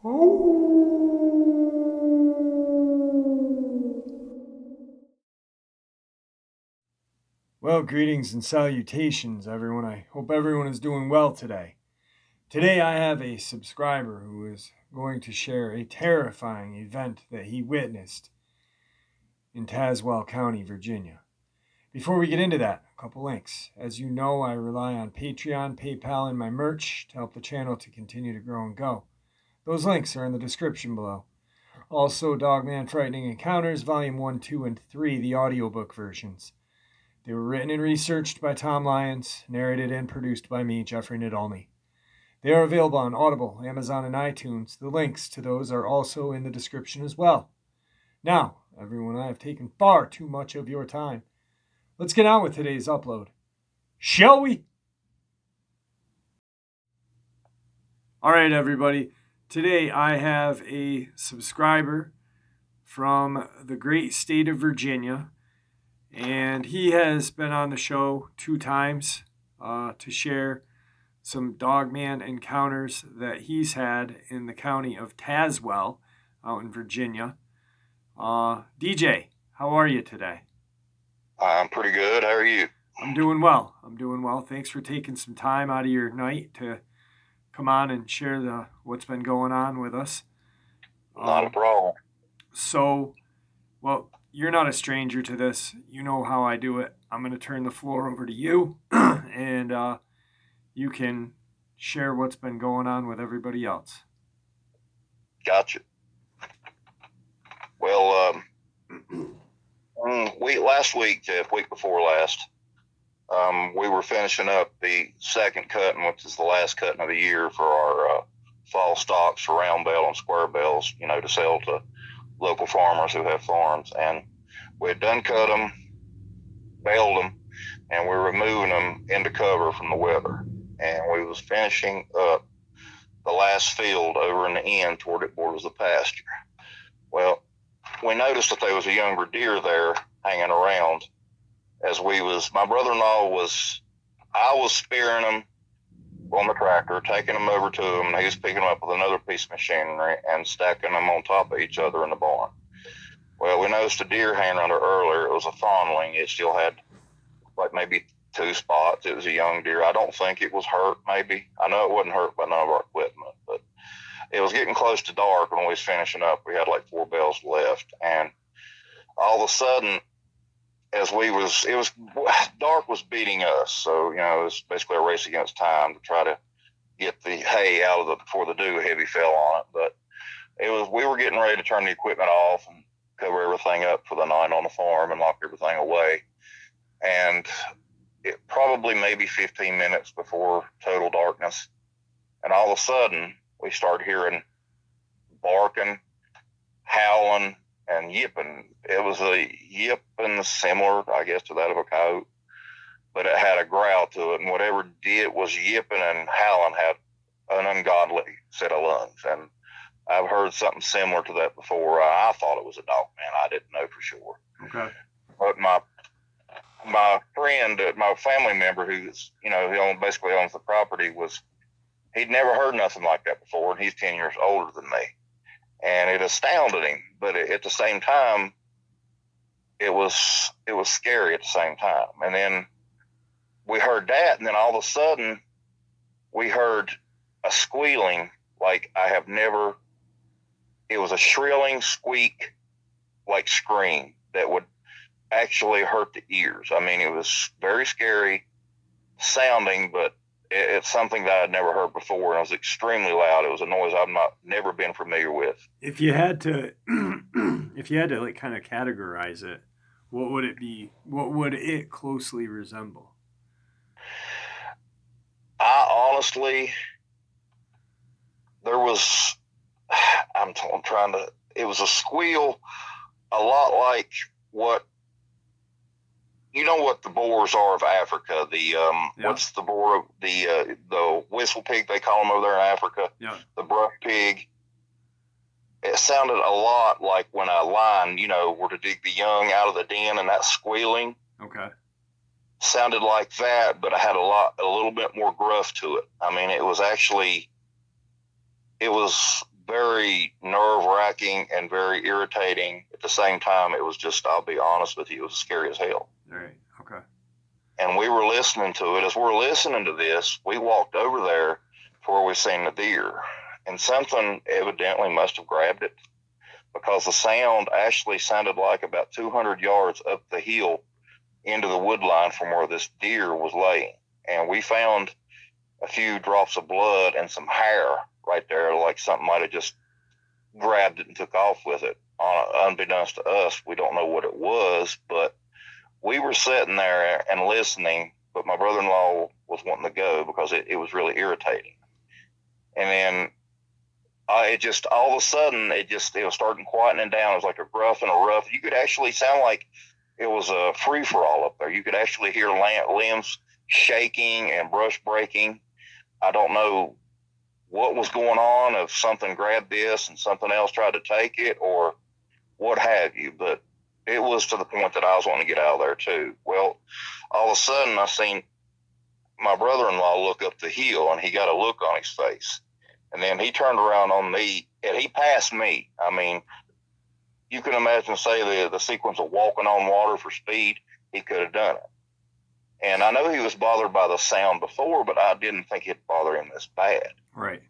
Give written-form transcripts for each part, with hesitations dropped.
Well, greetings and salutations, everyone. I hope everyone is doing well today. Today, I have a subscriber who is going to share a terrifying event that he witnessed in Tazewell County, Virginia. Before we get into that, a couple links. As you know, I rely on Patreon, PayPal, and my merch to help the channel to continue to grow and go. Those links are in the description below. Also, Dogman Frightening Encounters, Volume 1, 2, and 3, the audiobook versions. They were written and researched by Tom Lyons, narrated and produced by me, Jeffrey Nadolny. They are available on Audible, Amazon, and iTunes. The links to those are also in the description as well. Now, everyone, I have taken far too much of your time. Let's get on with today's upload. Shall we? All right, everybody. Today I have a subscriber from the great state of Virginia, and he has been on the show 2 times to share some Dogman encounters that he's had in the county of Tazewell out in Virginia. DJ, how are you today? I'm pretty good. How are you? I'm doing well. Thanks for taking some time out of your night to come on and share what's been going on with us. Not a problem. So, well, you're not a stranger to this. You know how I do it. I'm going to turn the floor over to you, and you can share what's been going on with everybody else. Gotcha. Well, last week, Jeff, week before last, we were finishing up the second cutting, which is the last cutting of the year for our fall stocks for round bale and square bales, to sell to local farmers who have farms. And we had done cut them, baled them, and we were moving them into cover from the weather. And we was finishing up the last field over in the end toward it borders the pasture. Well, we noticed that there was a younger deer there hanging around my brother-in-law I was spearing them on the tractor, taking them over to him, and he was picking them up with another piece of machinery and stacking them on top of each other in the barn. Well, we noticed a deer hanging around there earlier. It was a fawnling. It still had like maybe 2 spots. It was a young deer. I don't think it was hurt, maybe. I know it wasn't hurt by none of our equipment, but it was getting close to dark when we was finishing up. We had like 4 bales left, and all of a sudden, dark was beating us, so it was basically a race against time to try to get the hay out of before the dew heavy fell on it. But we were getting ready to turn the equipment off and cover everything up for the night on the farm and lock everything away. And it probably maybe 15 minutes before total darkness, and all of a sudden we start hearing barking, howling, and yipping. It was a yipping similar, I guess, to that of a coyote, but it had a growl to it, and whatever did was yipping and howling had an ungodly set of lungs. And I've heard something similar to that before. I thought it was a Dogman. I didn't know for sure. Okay. But my friend, my family member, who's who basically owns the property, he'd never heard nothing like that before, and he's 10 years older than me. And it astounded him, but at the same time, it was scary at the same time. And then we heard that, and then all of a sudden, we heard a squealing like I have never. It was a shrilling squeak, like scream that would actually hurt the ears. I mean, it was very scary sounding, but it's something that I'd never heard before, and it was extremely loud. It was a noise I've never been familiar with. If you had to, like kind of categorize it, what would it be? What would it closely resemble? I honestly, it was a squeal, a lot like what the boars are of Africa. What's the boar? The whistle pig, they call them over there in Africa. Yeah. The brush pig. It sounded a lot like when a lion, were to dig the young out of the den, and that squealing. Okay. Sounded like that, but it had a little bit more gruff to it. I mean, it was very nerve-wracking and very irritating. At the same time, it was just, I'll be honest with you, it was scary as hell. All right. Okay. And we were listening to it. As we're listening to this, we walked over there to where we seen the deer. And something evidently must have grabbed it, because the sound actually sounded like about 200 yards up the hill into the wood line from where this deer was laying. And we found a few drops of blood and some hair right there, like something might have just grabbed it and took off with it. Unbeknownst to us, we don't know what it was, but we were sitting there and listening, but my brother-in-law was wanting to go because it was really irritating. And then it just, all of a sudden, it was starting quietening down. It was like a gruff and a rough. You could actually sound like it was a free-for-all up there. You could actually hear limbs shaking and brush breaking. I don't know what was going on, if something grabbed this and something else tried to take it or what have you, but it was to the point that I was wanting to get out of there too. Well, all of a sudden I seen my brother-in-law look up the hill, and he got a look on his face. And then he turned around on me, and he passed me. I mean, you can imagine, say, the sequence of walking on water for speed. He could have done it. And I know he was bothered by the sound before, but I didn't think it'd bother him this bad. Right.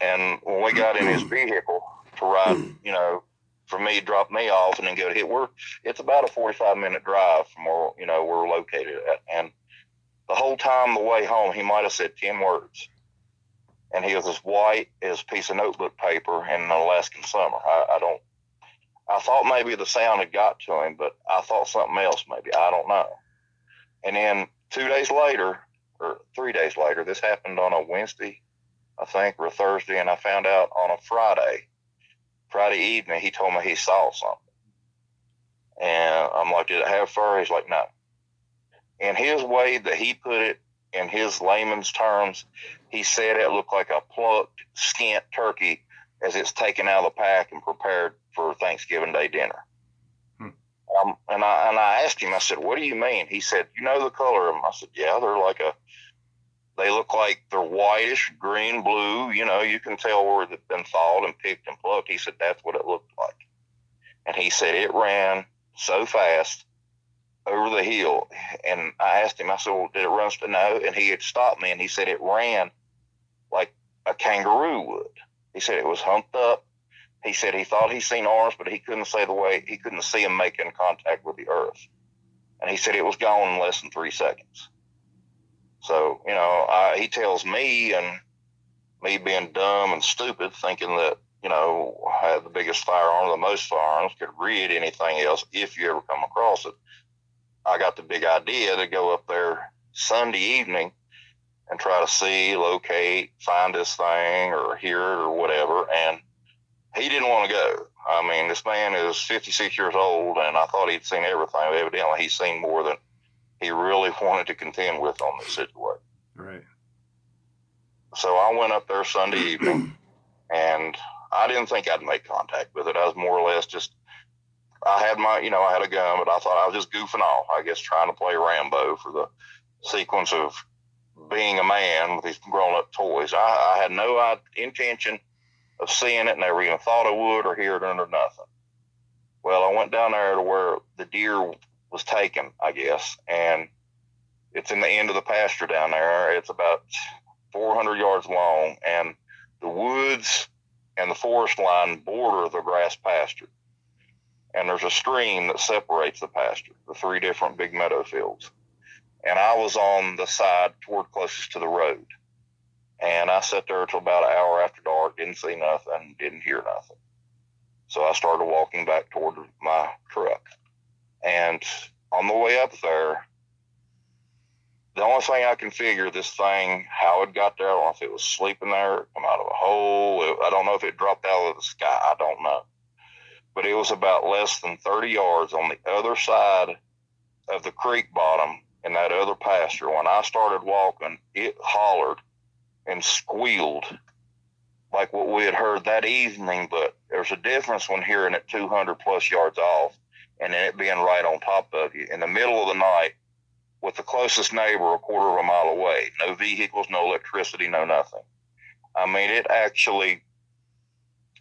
And when we got in his vehicle to ride, for me, drop me off and then go to hit, it's about a 45-minute drive from where, we're located at. And the whole time the way home, he might have said 10 words. And he was as white as a piece of notebook paper in an Alaskan summer. I thought maybe the sound had got to him, but I thought something else maybe. I don't know. And then 2 days later, or 3 days later, this happened on a Wednesday, I think, or a Thursday, and I found out on a Friday evening, he told me he saw something. And I'm like, did it have fur? He's like, no. In his way that he put it, in his layman's terms, he said it looked like a plucked, skint turkey as it's taken out of the pack and prepared for Thanksgiving Day dinner. And I asked him, I said, what do you mean? He said, you know the color of them? I said, yeah, they look like they're whitish, green, blue. You can tell where they've been thawed and picked and plucked. He said, that's what it looked like. And he said, it ran so fast over the hill. And I asked him, I said, well, did it run? No. And he had stopped me, and he said it ran like a kangaroo would. He said it was humped up. He said he thought he seen arms, but he couldn't see him making contact with the earth. And he said it was gone in less than 3 seconds. So, he tells me, and me being dumb and stupid, thinking that, I had the biggest firearm, the most firearms, could read anything else if you ever come across it. I got the big idea to go up there Sunday evening and try to see, locate, find this thing or hear it or whatever. And he didn't want to go. I mean, this man is 56 years old, and I thought he'd seen everything. Evidently, he's seen more than he really wanted to contend with on this situation. Right. So I went up there Sunday evening, and I didn't think I'd make contact with it. I was more or less just, I had a gun, but I thought I was just goofing off, I guess, trying to play Rambo for the sequence of being a man with these grown-up toys. I had no intention of seeing it, never even thought I would or hear it or nothing. Well, I went down there to where the deer was taken, I guess, and it's in the end of the pasture down there. It's about 400 yards long, and the woods and the forest line border the grass pasture. And there's a stream that separates the pasture, the 3 different big meadow fields. And I was on the side toward closest to the road. And I sat there till about an hour after dark, didn't see nothing, didn't hear nothing. So I started walking back toward my truck. And on the way up there, the only thing I can figure, this thing, how it got there, I don't know if it was sleeping there, come out of a hole. I don't know if it dropped out of the sky. I don't know. But it was about less than 30 yards on the other side of the creek bottom in that other pasture. When I started walking, it hollered and squealed like what we had heard that evening, but there's a difference when hearing it 200 plus yards off and then it being right on top of you in the middle of the night with the closest neighbor a quarter of a mile away. No vehicles, no electricity, no nothing. I mean, it actually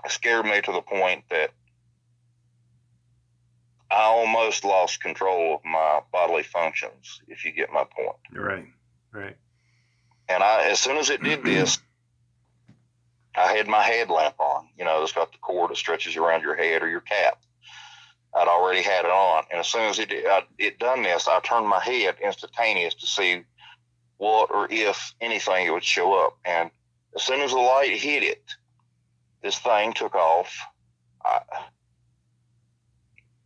It scared me to the point that I almost lost control of my bodily functions, if you get my point. Right, right. And as soon as it did this, I had my headlamp on. It's got the cord that stretches around your head or your cap. I'd already had it on. And as soon as it done this, I turned my head instantaneous to see what or if anything it would show up. And as soon as the light hit it, this thing took off.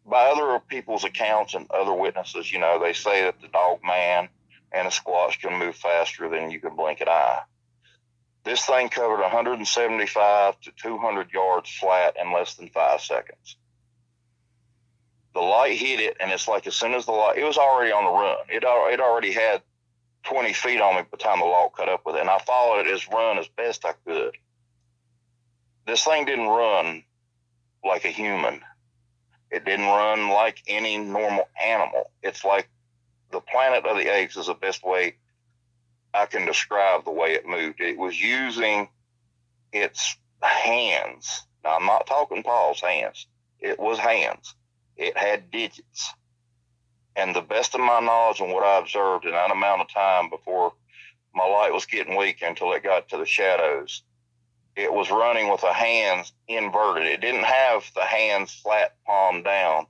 By other people's accounts and other witnesses, they say that the Dogman and the Squatch can move faster than you can blink an eye. This thing covered 175 to 200 yards flat in less than 5 seconds. The light hit it, and it's like as soon as the light, it was already on the run. It already had 20 feet on me by the time the law cut up with it, and I followed it run as best I could. This thing didn't run like a human. It didn't run like any normal animal. It's like the Planet of the Apes is the best way I can describe the way it moved. It was using its hands. Now, I'm not talking Paul's hands. It was hands. It had digits. And the best of my knowledge and what I observed in that amount of time before my light was getting weak until it got to the shadows, it was running with the hands inverted. It didn't have the hands flat palm down.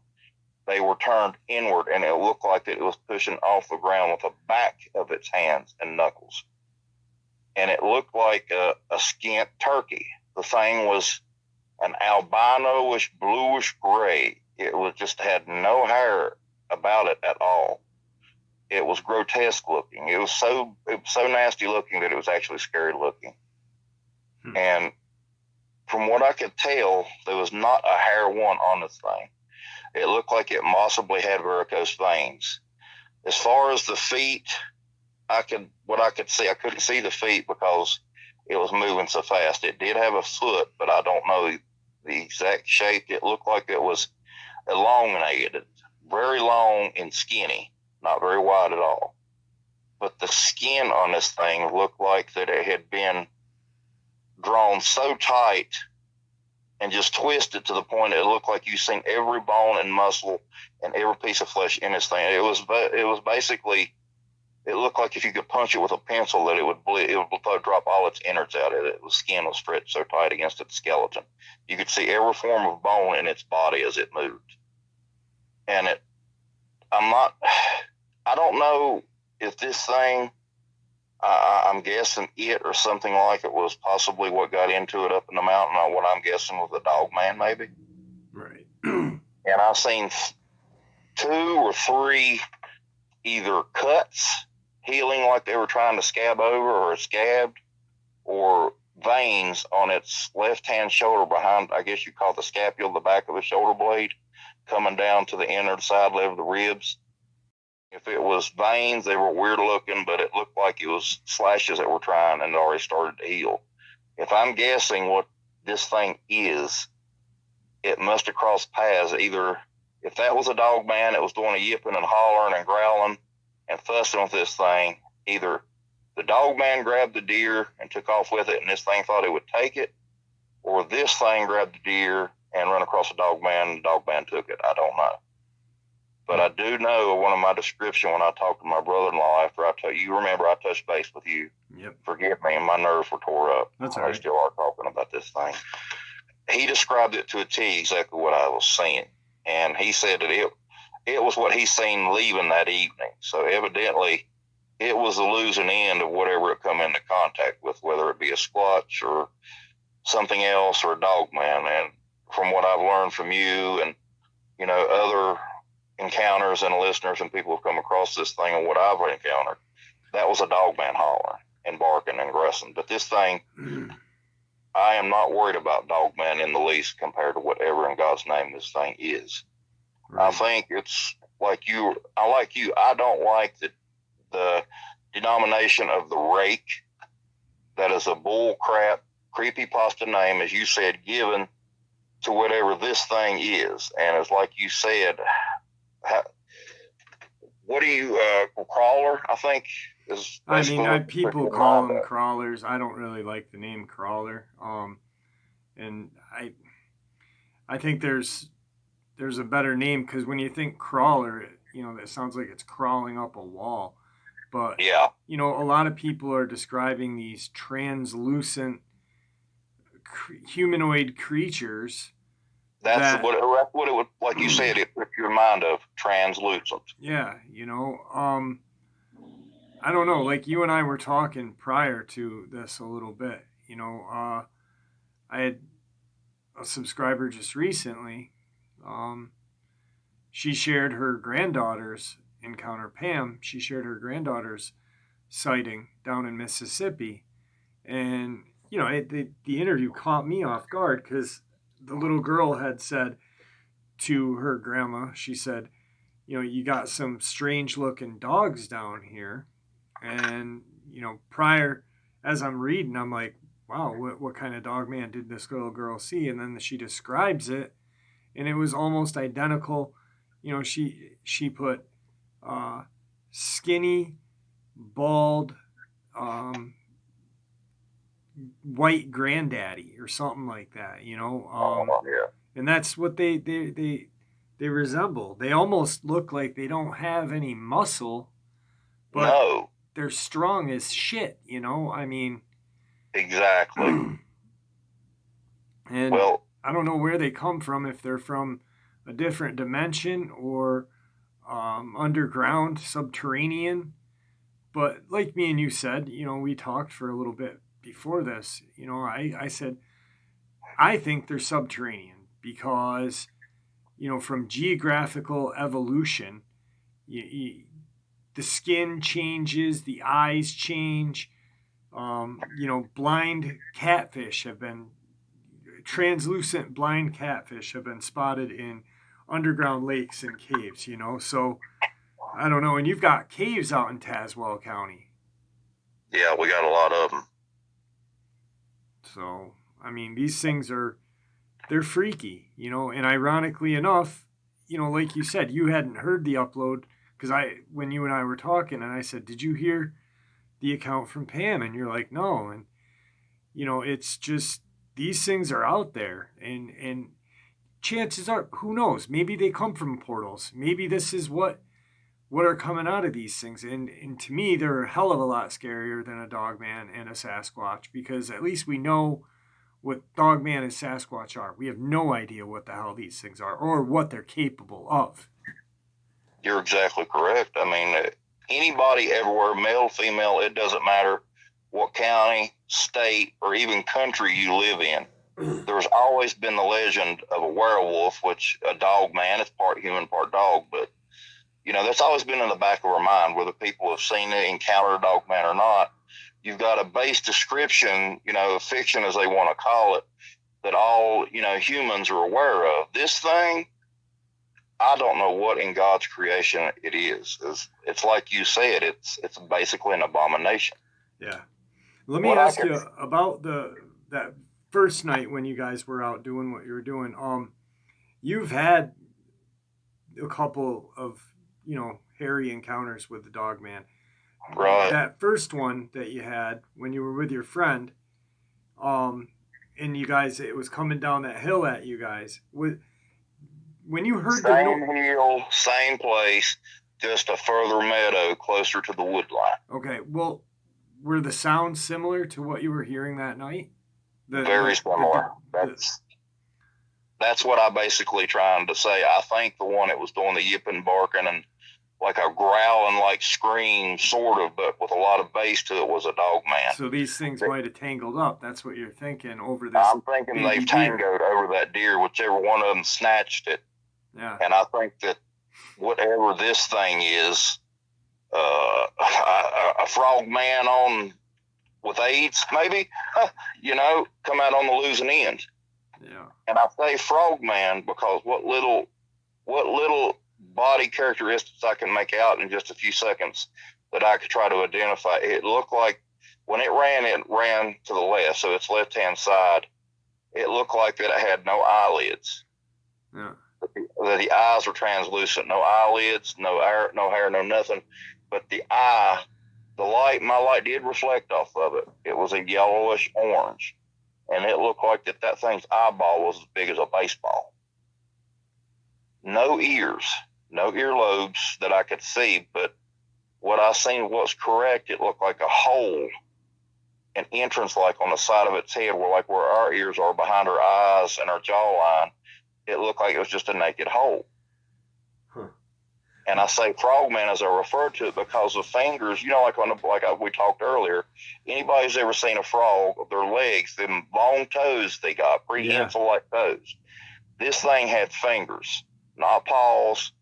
They were turned inward, and it looked like it was pushing off the ground with the back of its hands and knuckles. And it looked like a skint turkey. The thing was an albino-ish, bluish gray. It was just had no hair about it at all. It was grotesque looking. It was so nasty looking that it was actually scary looking. And from what I could tell, there was not a hair one on this thing. It looked like it possibly had varicose veins. As far as the feet, what I could see, I couldn't see the feet because it was moving so fast. It did have a foot, but I don't know the exact shape. It looked like it was elongated, very long and skinny, not very wide at all. But the skin on this thing looked like that it had been drawn so tight and just twisted to the point it looked like you seen every bone and muscle and every piece of flesh in this thing. It was basically, it looked like if you could punch it with a pencil that it would drop all its innards out of it. The skin was stretched so tight against its skeleton. You could see every form of bone in its body as it moved. And I don't know if this thing, I'm guessing it or something like it was possibly what got into it up in the mountain, or what I'm guessing was the Dogman maybe. Right. And I've seen 2 or 3 either cuts healing like they were trying to scab over or scabbed, or veins on its left-hand shoulder behind, I guess you call the scapula, the back of the shoulder blade, coming down to the inner side level of the ribs. If it was veins, they were weird looking, but it looked like it was slashes that were trying and already started to heal. If I'm guessing what this thing is, it must have crossed paths. Either if that was a Dogman, it was doing a yipping and hollering and growling and fussing with this thing. Either the Dogman grabbed the deer and took off with it, and this thing thought it would take it, or this thing grabbed the deer and run across the Dogman, and the Dogman took it. I don't know. But I do know one of my description when I talked to my brother-in-law after I told you, remember I touched base with you. Yep. Forgive me, my nerves were tore up. That's all right. I still are talking about this thing. He described it to a T exactly what I was seeing. And he said that it was what he seen leaving that evening. So evidently it was the losing end of whatever it come into contact with, whether it be a Squatch or something else or a Dogman. And from what I've learned from you and, other encounters and listeners and people have come across this thing and what I've encountered, that was a Dogman hollering and barking and grussing. But this thing, I am not worried about Dogman in the least compared to whatever in God's name this thing is. Right. I think it's like you. I don't like the denomination of the rake. That is a bull crap, creepypasta name, as you said, given to whatever this thing is. And it's like you said, what do you crawler? I think is. I mean, people call them crawlers. I don't really like the name crawler. And I think there's a better name, because when you think crawler, that sounds like it's crawling up a wall. But Yeah, a lot of people are describing these translucent humanoid creatures that's that, what it would, like you said, it put your mind of translucent. yeah, I don't know. Like you and I were talking prior to this a little bit. I had a subscriber just recently. Um, she shared her granddaughter's encounter. Pam, she shared her granddaughter's sighting down in Mississippi. And, the interview caught me off guard, because the little girl had said to her grandma, she said, you got some strange looking dogs down here. And, prior, as I'm reading, I'm like, wow, what kind of dog man did this little girl see? And then she describes it, and it was almost identical. She put skinny, bald, white granddaddy or something like that. Yeah. And that's what they resemble. They almost look like they don't have any muscle, but No, they're strong as shit. I mean, exactly. and Well, I don't know where they come from, if they're from a different dimension or underground, subterranean. But like me and you said, we talked for a little bit before this. I said, I think they're subterranean because, from geographical evolution, the skin changes, the eyes change. Blind catfish have been translucent blind catfish have been spotted in underground lakes and caves. So I don't know. And you've got caves out in Tazewell County. yeah, we got a lot of them. So I mean, these things they're freaky. And ironically enough, like you said, you hadn't heard the upload, because when you and I were talking, and I said, did you hear the account from Pam? And you're like, no. And it's just, these things are out there, and chances are, who knows, maybe they come from portals. Maybe this is what are coming out of these things. And to me, they're a hell of a lot scarier than a Dogman and a Sasquatch, because at least we know what Dogman and Sasquatch are. We have no idea what the hell these things are or what they're capable of. You're exactly correct. I mean, anybody everywhere, male, female, it doesn't matter what county, state, or even country you live in. There's always been the legend of a werewolf, which a dog man is part human, part dog. But, that's always been in the back of our mind, whether people have seen it, encountered a dog man or not. You've got a base description, fiction as they want to call it, that all, humans are aware of. This thing, I don't know what in God's creation it is. It's like you said, it's basically an abomination. Yeah. Let me ask you about that first night when you guys were out doing what you were doing. You've had a couple of, hairy encounters with the dog man. Right. That first one that you had when you were with your friend, and you guys, it was coming down that hill at you guys. When you heard same hill, same place, just a further meadow closer to the wood line. Okay, well, were the sounds similar to what you were hearing that night? Very similar. That's what I basically trying to say. I think the one that was doing the yipping, barking, and like a growling, like scream, sort of, but with a lot of bass to it, was a dog man. So these things might have tangled up. That's what you're thinking over this. I'm thinking they've tangled over that deer, whichever one of them snatched it. Yeah. And I think that whatever this thing is, a frog man with AIDS, maybe, come out on the losing end. Yeah. And I say frog man because what little body characteristics I can make out in just a few seconds that I could try to identify. It looked like when it ran to the left, so its left-hand side. It looked like that it had no eyelids. Yeah. That the eyes were translucent, no eyelids, no hair, no nothing. But the eye, my light did reflect off of it. It was a yellowish orange. and it looked like that thing's eyeball was as big as a baseball. No ears, no earlobes that I could see, but what I seen was correct. It looked like a hole, an entrance like on the side of its head, where our ears are behind our eyes and our jawline. It looked like it was just a naked hole. Huh. And I say frogman as I refer to it because the fingers, like we talked earlier, anybody who's ever seen a frog, their legs, them long toes they got, prehensile like toes. This thing had fingers, not paws,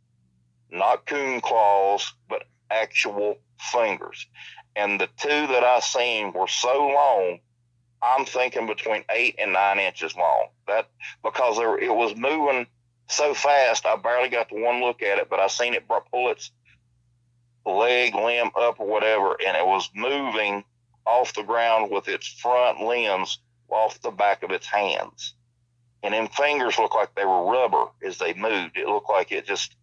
not coon claws, but actual fingers. And the two that I seen were so long, I'm thinking between 8 and 9 inches long. That because it was moving so fast, I barely got the one look at it, but I seen it pull its leg, limb up or whatever, and it was moving off the ground with its front limbs off the back of its hands. And them fingers looked like they were rubber as they moved. It looked like it just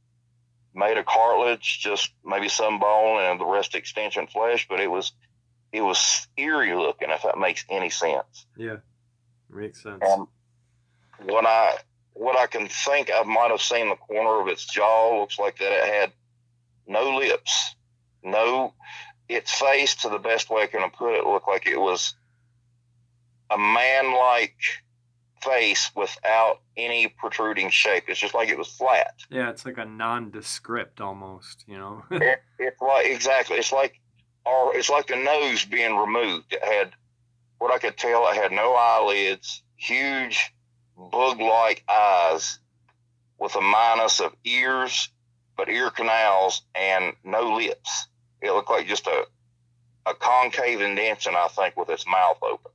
made a cartilage, just maybe some bone and the rest extension flesh, but it was eerie looking, if that makes any sense. Yeah, makes sense. And what I can think, I might have seen the corner of its jaw, looks like that it had no lips, its face, to the best way I can put it, looked like it was a man-like face without any protruding shape. It's just like it was flat. Yeah, it's like a nondescript almost, It's like, exactly. It's like the nose being removed. It had, what I could tell, it had no eyelids, huge bug-like eyes with a minus of ears, but ear canals, and no lips. It looked like just a concave indentation, I think, with its mouth open.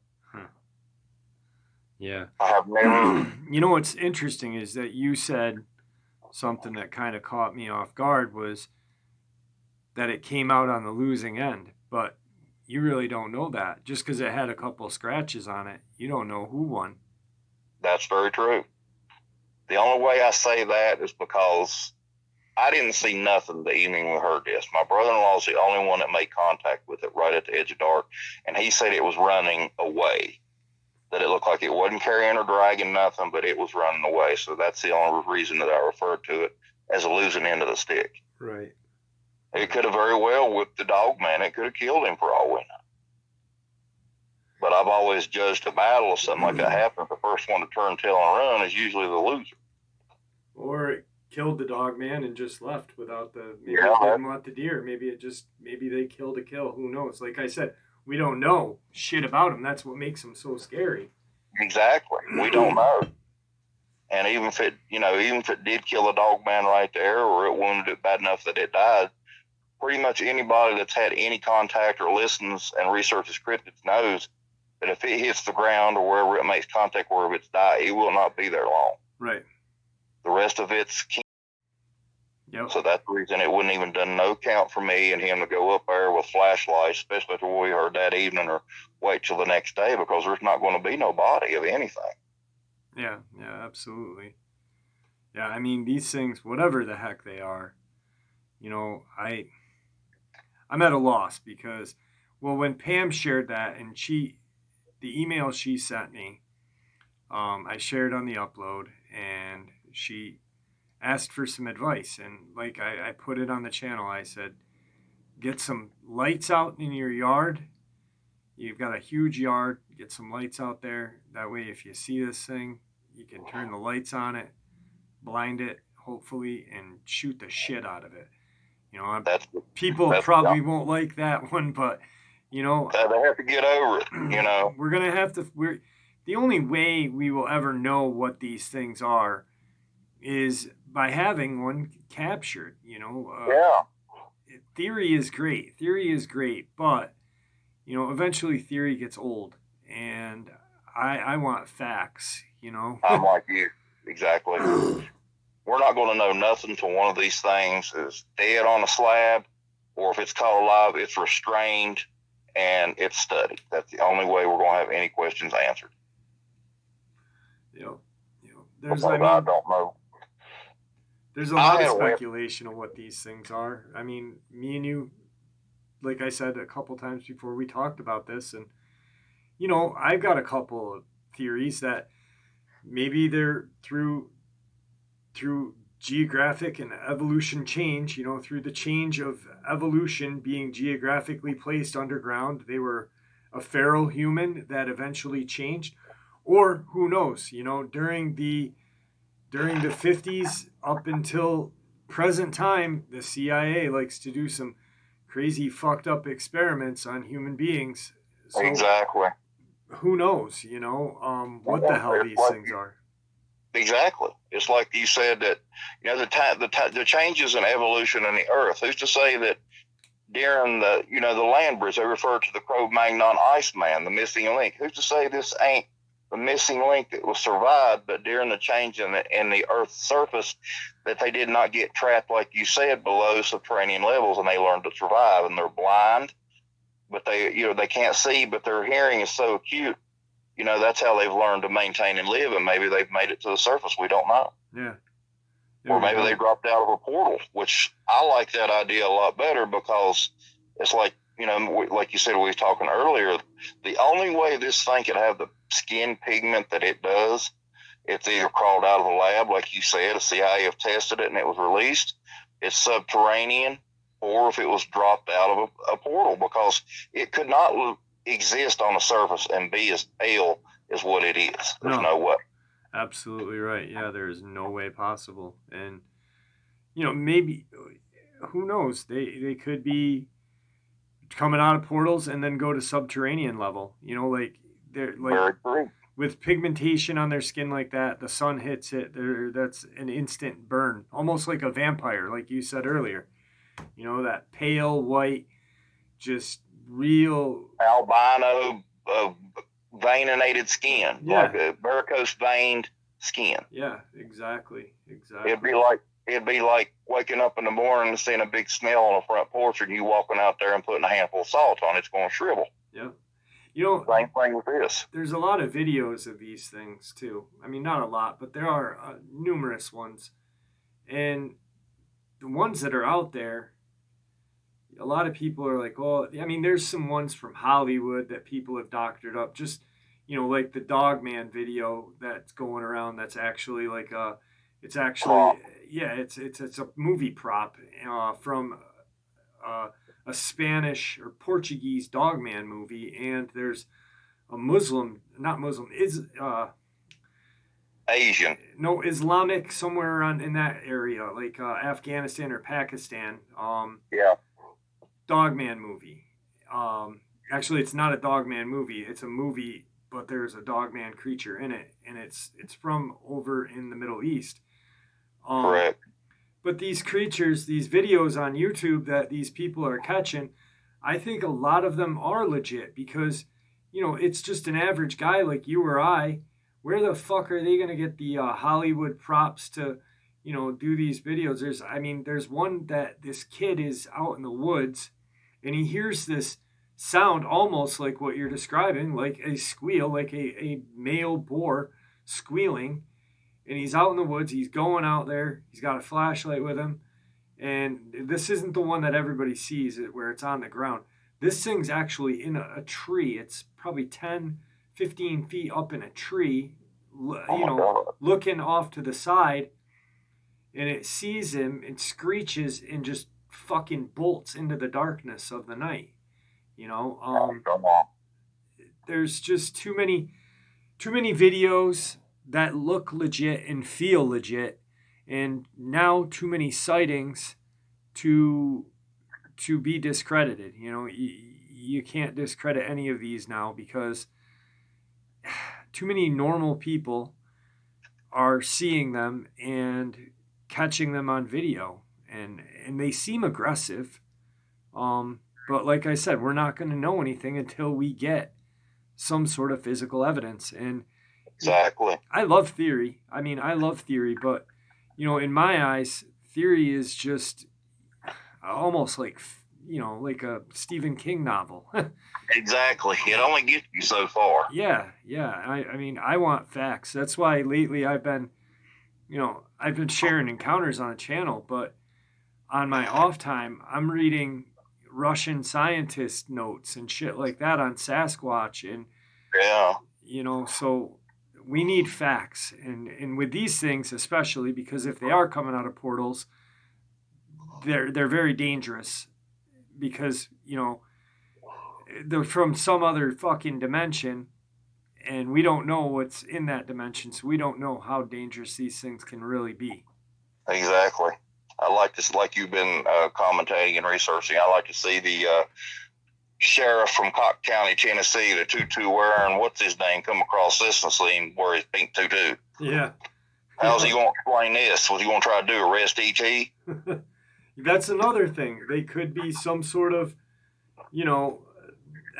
Yeah. I have never... What's interesting is that you said something that kind of caught me off guard, was that it came out on the losing end, but you really don't know that. Just because it had a couple scratches on it, you don't know who won. That's very true. The only way I say that is because I didn't see nothing the evening we heard this. My brother-in-law is the only one that made contact with it right at the edge of dark, and he said it was running away, that it looked like it wasn't carrying or dragging nothing, but it was running away. So that's the only reason that I referred to it as a losing end of the stick. Right. It could have very well whipped the Dogman. It could have killed him for all we know. But I've always judged a battle if something like that happens, the first one to turn tail and run is usually the loser. Or it killed the Dogman and just left without it didn't want the deer. Maybe they killed a kill. Who knows? Like I said, we don't know shit about him. That's what makes him so scary. Exactly. We don't know. And even if it did kill a Dogman right there, or it wounded it bad enough that it died, pretty much anybody that's had any contact or listens and researches cryptids knows that if it hits the ground or wherever it makes contact, wherever it's died, it will not be there long. Right. The rest of it's kin. Yep. So that's the reason it wouldn't even done no count for me and him to go up there with flashlights, especially after we heard that evening, or wait till the next day, because there's not going to be no body of anything. Yeah, absolutely. Yeah, I mean, these things, whatever the heck they are, I'm at a loss because, when Pam shared that and the email she sent me, I shared on the upload, and she asked for some advice. And like I put it on the channel, I said, get some lights out in your yard. You've got a huge yard, get some lights out there. That way, if you see this thing, you can turn the lights on it, blind it, hopefully, and shoot the shit out of it. People probably won't like that one, but they have to get over it. We're gonna have to. The only way we will ever know what these things are is by having one captured. Theory is great, but eventually theory gets old, and I want facts. I'm like you, exactly. We're not going to know nothing till one of these things is dead on a slab, or if it's caught alive, it's restrained and it's studied. That's the only way we're going to have any questions answered. I don't know. There's a lot of speculation on what these things are. I mean, me and you, like I said a couple times before, we talked about this, and I've got a couple of theories that maybe they're through geographic and evolution change, through the change of evolution being geographically placed underground, they were a feral human that eventually changed. Or who knows, during the 50s up until present time, the CIA likes to do some crazy fucked up experiments on human beings. So exactly. who knows, what the hell these things are. Exactly. It's like you said that, the changes in evolution in the Earth. Who's to say that during the land bridge, they refer to the Cro-Magnon Iceman, the missing link. Who's to say this ain't the missing link that was survived, but during the change in the Earth's surface, that they did not get trapped, like you said, below subterranean levels, and they learned to survive. And they're blind, but they can't see, but their hearing is so acute. That's how they've learned to maintain and live, and maybe they've made it to the surface. We don't know. Yeah. Or maybe they dropped out of a portal, which I like that idea a lot better, because it's like, like you said, we were talking earlier, the only way this thing could have the skin pigment that it does, it's either crawled out of the lab, like you said, the CIA have tested it and it was released, it's subterranean, or if it was dropped out of a portal, because it could not exist on the surface and be as pale as what it is. There's no way. Absolutely right. Yeah, there is no way possible. And maybe, who knows, they could be coming out of portals and then go to subterranean level, like they're like with pigmentation on their skin like that, the sun hits it, that's an instant burn, almost like a vampire, like you said earlier. That pale white, just real albino, veinated skin, like a varicose veined skin. Yeah, exactly. It'd be like waking up in the morning and seeing a big snail on the front porch, and you walking out there and putting a handful of salt on it, it's going to shrivel. Yeah. Same thing with this. There's a lot of videos of these things too. I mean, not a lot, but there are numerous ones. And the ones that are out there, a lot of people are like, well, I mean, there's some ones from Hollywood that people have doctored up. Just, like the Dogman video that's going around. That's actually like it's a movie prop from a Spanish or Portuguese Dogman movie, and there's a Asian, Islamic, somewhere around in that area, like Afghanistan or Pakistan. Dogman movie. Actually, it's not a Dogman movie. It's a movie, but there's a Dogman creature in it, and it's from over in the Middle East. Correct. But these creatures, these videos on YouTube that these people are catching, I think a lot of them are legit, because, it's just an average guy like you or I. Where the fuck are they going to get the Hollywood props to, do these videos? There's one that this kid is out in the woods, and he hears this sound almost like what you're describing, like a squeal, like a male boar squealing. And he's out in the woods. He's going out there. He's got a flashlight with him. And this isn't the one that everybody sees, where it's on the ground. This thing's actually in a tree. It's probably 10, 15 feet up in a tree, looking off to the side. And it sees him and screeches and just fucking bolts into the darkness of the night. There's just too many videos that look legit and feel legit, and now too many sightings to be discredited. You can't discredit any of these now, because too many normal people are seeing them and catching them on video, and they seem aggressive. But like I said, we're not going to know anything until we get some sort of physical evidence. And exactly. I love theory. But, in my eyes, theory is just almost like, like a Stephen King novel. Exactly. It only gets you so far. Yeah. I want facts. That's why lately I've been sharing encounters on the channel, but on my off time, I'm reading Russian scientist notes and shit like that on Sasquatch. And, so we need facts, and with these things especially, because if they are coming out of portals, they're very dangerous, because they're from some other fucking dimension, and we don't know what's in that dimension, so we don't know how dangerous these things can really be. Exactly. I like this, like you've been commentating and researching. I like to see the sheriff from Cock County, Tennessee, the tutu wearing, what's his name, come across this scene where his pink tutu. Yeah. How's he going to explain this? What's he going to try to do? Arrest E.T.? That's another thing. They could be some sort of,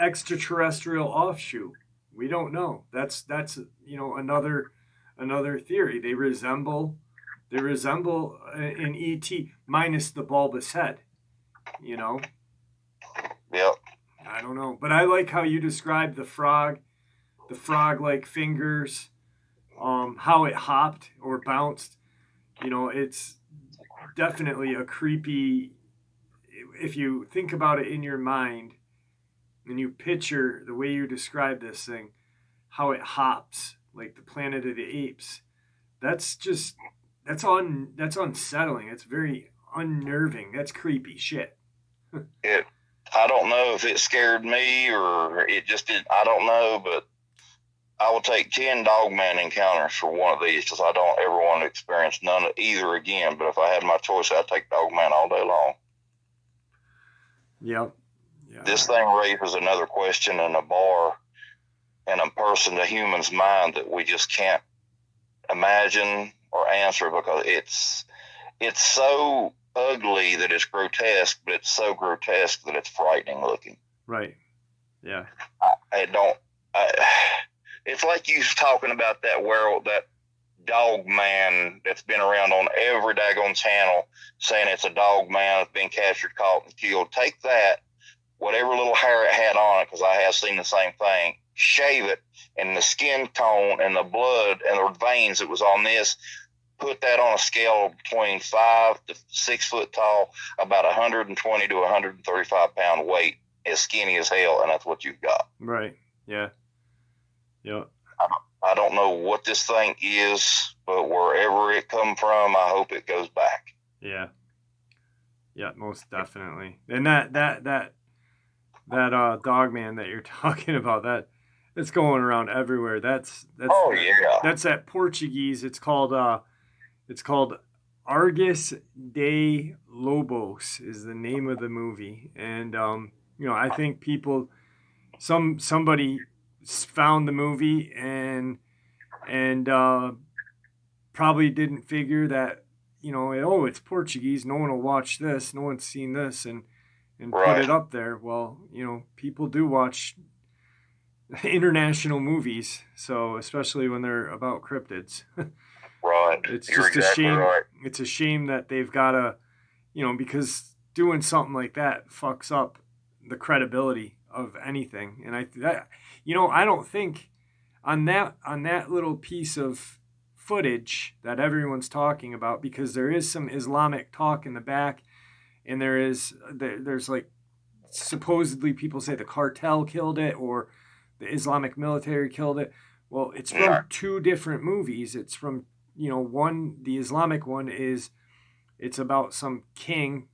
extraterrestrial offshoot. We don't know. That's another theory. They resemble an ET minus the bulbous head. Yep. I don't know, but I like how you described the frog-like fingers, how it hopped or bounced. It's definitely a creepy. If you think about it in your mind, and you picture the way you describe this thing, how it hops like the Planet of the Apes, that's unsettling. It's very unnerving. That's creepy shit. I don't know if it scared me or it just did. I don't know, but I will take 10 Dogman encounters for one of these, because I don't ever want to experience none of either again. But if I had my choice, I'd take Dogman all day long. Yep. Yeah. This thing raises another question in a bar and a person, the human's mind, that we just can't imagine or answer, because it's so ugly that it's grotesque, but it's so grotesque that it's frightening looking. Right. Yeah. It's like you talking about that werewolf, that dog man that's been around on every daggone channel saying it's a dog man that's been captured, caught, and killed. Take that, whatever little hair it had on it, because I have seen the same thing, shave it, and the skin tone and the blood and the veins that was on this, put that on a scale between 5 to 6 foot tall, about 120 to 135 pound weight, as skinny as hell, and that's what you've got. Right. Yeah. I don't know what this thing is, but wherever it come from, I hope it goes back. Yeah, most definitely. And that Dogman that you're talking about, that's going around everywhere. That's that Portuguese. It's called Argus de Lobos is the name of the movie. And I think somebody found the movie and probably didn't figure that, it's Portuguese, no one will watch this, no one's seen this, and put it up there. Well, people do watch international movies, so especially when they're about cryptids. Right. It's just exactly a shame. Right. It's a shame that they've got to, because doing something like that fucks up the credibility of anything. And I don't think on that little piece of footage that everyone's talking about, because there is some Islamic talk in the back, and there's like, supposedly people say the cartel killed it or the Islamic military killed it. Well, it's from two different movies. It's from, the Islamic one it's about some king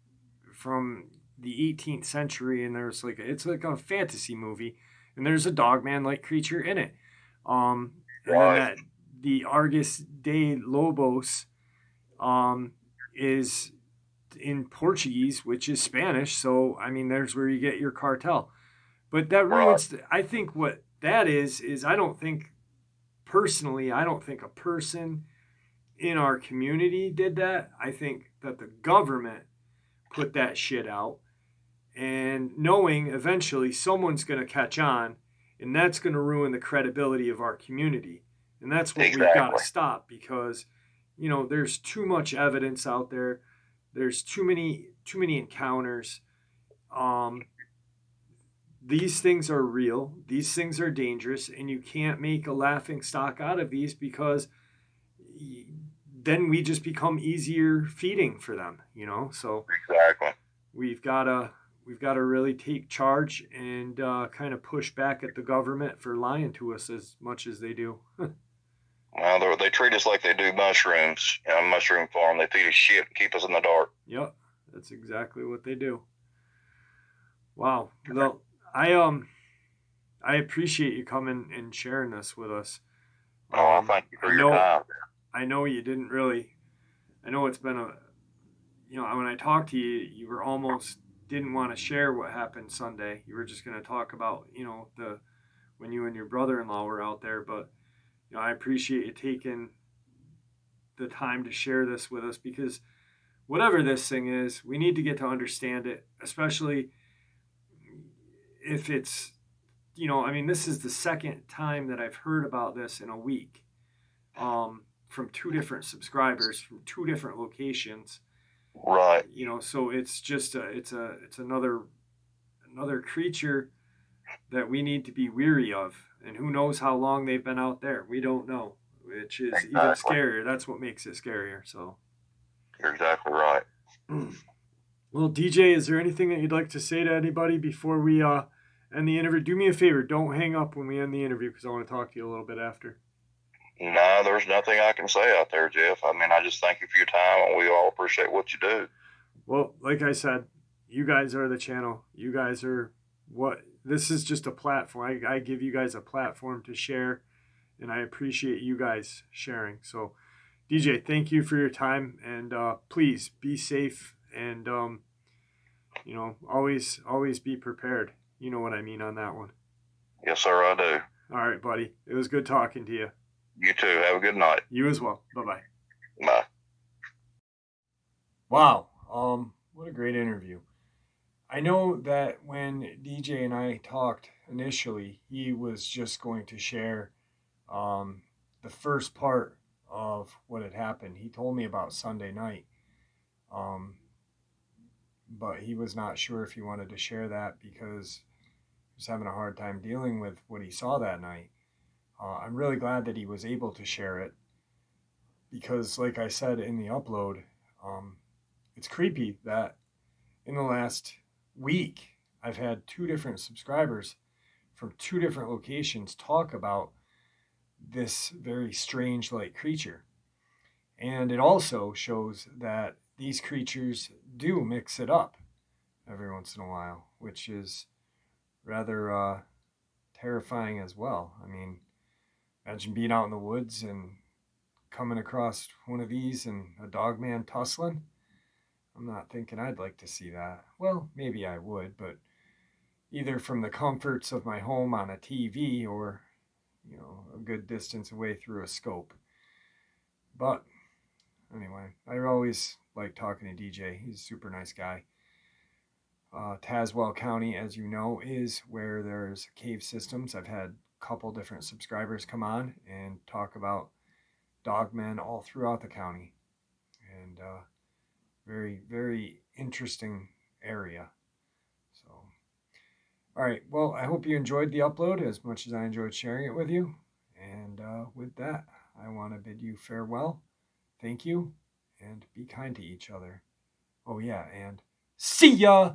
from the 18th century, and it's like a fantasy movie, and there's a dogman-like creature in it. And then the Argus de Lobos is in Portuguese, which is Spanish. So, I mean, there's where you get your cartel. But that ruins, I think what that is I don't think a person in our community did that. I think that the government put that shit out, and knowing eventually someone's going to catch on, and that's going to ruin the credibility of our community. And that's what we've got to stop, because, there's too much evidence out there. There's too many encounters. These things are real. These things are dangerous, and you can't make a laughing stock out of these, because then we just become easier feeding for them, So exactly, we've got to really take charge and kind of push back at the government for lying to us as much as they do. Well, they treat us like they do mushrooms. Mushroom farm. They feed us shit and keep us in the dark. Yep, that's exactly what they do. Wow. Well, I appreciate you coming and sharing this with us. I thank you for your time. I know you didn't really. I know it's been when I talked to you, you were almost didn't want to share what happened Sunday. You were just going to talk about, the when you and your brother-in-law were out there. But I appreciate you taking the time to share this with us, because whatever this thing is, we need to get to understand it, especially if it's, this is the second time that I've heard about this in a week, from two different subscribers from two different locations. Right. So it's just it's another creature that we need to be weary of, and who knows how long they've been out there. We don't know, which is exactly. even scarier. That's what makes it scarier. So you're exactly right. Well, DJ, is there anything that you'd like to say to anybody before we end the interview? Do me a favor, don't hang up when we end the interview, because I want to talk to you a little bit after. No, there's nothing I can say out there, Jeff. I just thank you for your time, and we all appreciate what you do. Well, like I said, you guys are the channel. You guys are this is just a platform. I give you guys a platform to share, and I appreciate you guys sharing. So, DJ, thank you for your time, and please be safe, and always be prepared. You know what I mean on that one. Yes, sir, I do. All right, buddy. It was good talking to you. You too. Have a good night. You as well. Bye-bye. Bye. Wow. What a great interview. I know that when DJ and I talked initially, he was just going to share the first part of what had happened. He told me about Sunday night, but he was not sure if he wanted to share that because he was having a hard time dealing with what he saw that night. I'm really glad that he was able to share it because, like I said in the upload, it's creepy that in the last week I've had two different subscribers from two different locations talk about this very strange light creature. And it also shows that these creatures do mix it up every once in a while, which is rather terrifying as well. I mean, imagine being out in the woods and coming across one of these and a Dogman tussling. I'm not thinking I'd like to see that. Well, maybe I would, but either from the comforts of my home on a TV or, a good distance away through a scope. But anyway, I always like talking to DJ. He's a super nice guy. Tazewell County, as you know, is where there's cave systems. I've had a couple different subscribers come on and talk about dogmen all throughout the county. And very, very interesting area. So, all right. Well, I hope you enjoyed the upload as much as I enjoyed sharing it with you. And with that, I want to bid you farewell. Thank you, and be kind to each other. Oh, yeah, and see ya!